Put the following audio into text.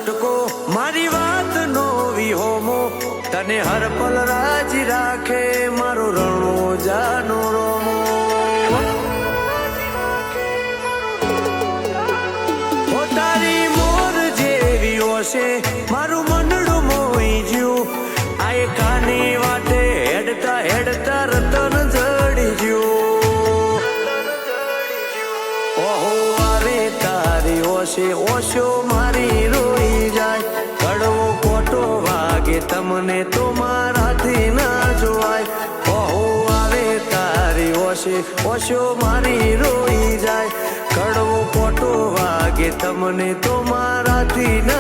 છૂટકો મારી વાત નો વિહોમો તને હર પલ રાજી રાખે મારો રણો જાનો રોમો ઓ તારી મોર જેવી ઓશે મારું મનડું મોઈ જ્યું આય કાની વાટે હેડતા હેડતા રતન જડી જ્યું ઓહો આવે તારી ઓશે ઓશો મારી રોઈ જાય કડવો ખોટો વાગે તમને તો મારાથી ના જોવાય ઓહો આવે તારી ઓશે ઓશો મારી રોઈ જાય કડવો ખોટો વાગે તમને તો મારાથી ના